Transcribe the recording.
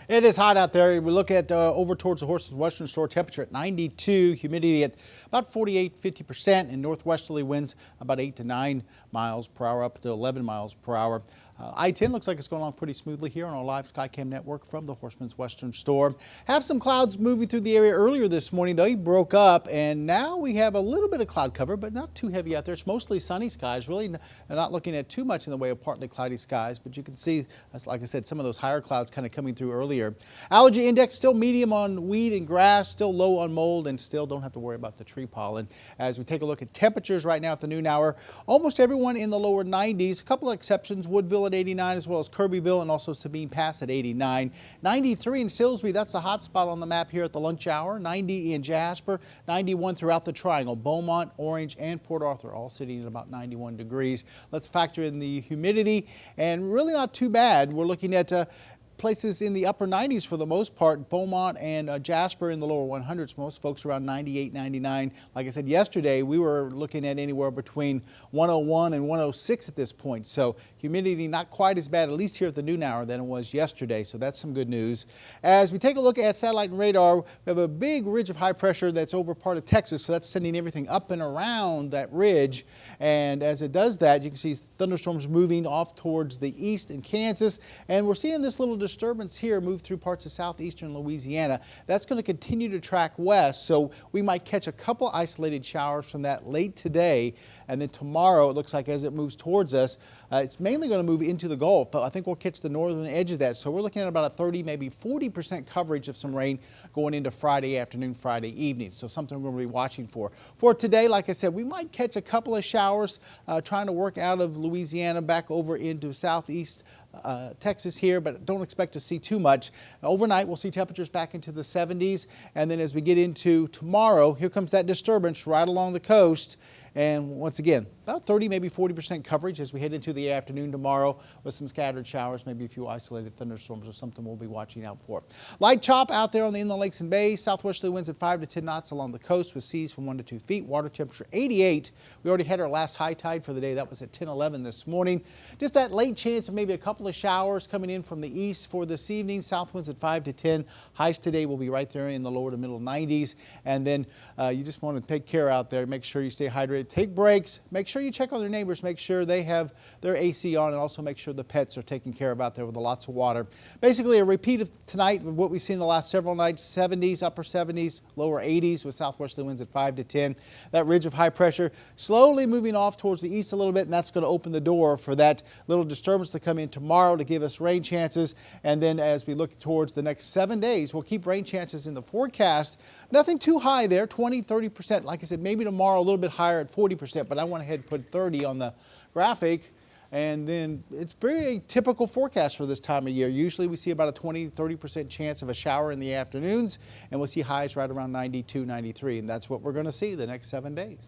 It is hot out there. We look at over towards the Horses Western Store, temperature at 92, humidity at about 48–50%, and northwesterly winds about 8 to 9 miles per hour, up to 11 miles per hour. I-10 looks like it's going along pretty smoothly here on our live Skycam network from the Horseman's Western Store. Have some clouds moving through the area earlier this morning. They broke up, and now we have a little bit of cloud cover, but not too heavy out there. It's mostly sunny skies, really not looking at too much in the way of partly cloudy skies, but you can see, like I said, some of those higher clouds kind of coming through earlier. Allergy index still medium on weed and grass, still low on mold, and still don't have to worry about the tree pollen. As we take a look at temperatures right now at the noon hour, almost everyone in the lower 90s. A couple of exceptions, Woodville at 89, as well as Kirbyville and also Sabine Pass at 89. 93 in Silsbee, that's the hot spot on the map here at the lunch hour. 90 in Jasper, 91 throughout the Triangle. Beaumont, Orange, and Port Arthur all sitting at about 91 degrees. Let's factor in the humidity, and really not too bad. We're looking at places in the upper 90s for the most part. Beaumont and Jasper in the lower 100s. Most folks around 98, 99. Like I said yesterday, we were looking at anywhere between 101 and 106 at this point. So humidity not quite as bad, at least here at the noon hour, than it was yesterday. So that's some good news. As we take a look at satellite and radar, we have a big ridge of high pressure that's over part of Texas. So that's sending everything up and around that ridge. And as it does that, you can see thunderstorms moving off towards the east in Kansas. And we're seeing this little disturbance here move through parts of southeastern Louisiana. That's going to continue to track west, so we might catch a couple isolated showers from that late today, and then tomorrow it looks like as it moves towards us, it's mainly going to move into the Gulf, but I think we'll catch the northern edge of that. So we're looking at about a 30, maybe 40% coverage of some rain going into Friday afternoon, Friday evening. So something we're going to be watching for. For today, like I said, we might catch a couple of showers trying to work out of Louisiana back over into southeast Texas here, but don't expect to see too much. Overnight, we'll see temperatures back into the 70s, and then as we get into tomorrow, here comes that disturbance right along the coast. And once again, about 30, maybe 40% coverage as we head into the afternoon tomorrow with some scattered showers, maybe a few isolated thunderstorms or something we'll be watching out for. Light chop out there on the inland lakes and bays. Southwesterly winds at 5 to 10 knots along the coast with seas from 1 to 2 feet. Water temperature 88. We already had our last high tide for the day. That was at 10:11 this morning. Just that late chance of maybe a couple of showers coming in from the east for this evening. South winds at 5 to 10. Highs today will be right there in the lower to middle 90s. And then you just want to take care out there. Make sure you stay hydrated. Take breaks. Make sure you check on their neighbors. Make sure they have their AC on, and also make sure the pets are taken care of out there with lots of water. Basically a repeat of tonight of what we've seen the last several nights. 70s, upper 70s, lower 80s with southwesterly winds at 5 to 10. That ridge of high pressure slowly moving off towards the east a little bit, and that's going to open the door for that little disturbance to come in tomorrow to give us rain chances. And then as we look towards the next 7 days, we'll keep rain chances in the forecast. Nothing too high there, 20–30%. Like I said, maybe tomorrow a little bit higher at 40%, but I went ahead and put 30 on the graphic. And then it's very typical forecast for this time of year. Usually we see about a 20–30% chance of a shower in the afternoons, and we'll see highs right around 92, 93. And that's what we're going to see the next 7 days.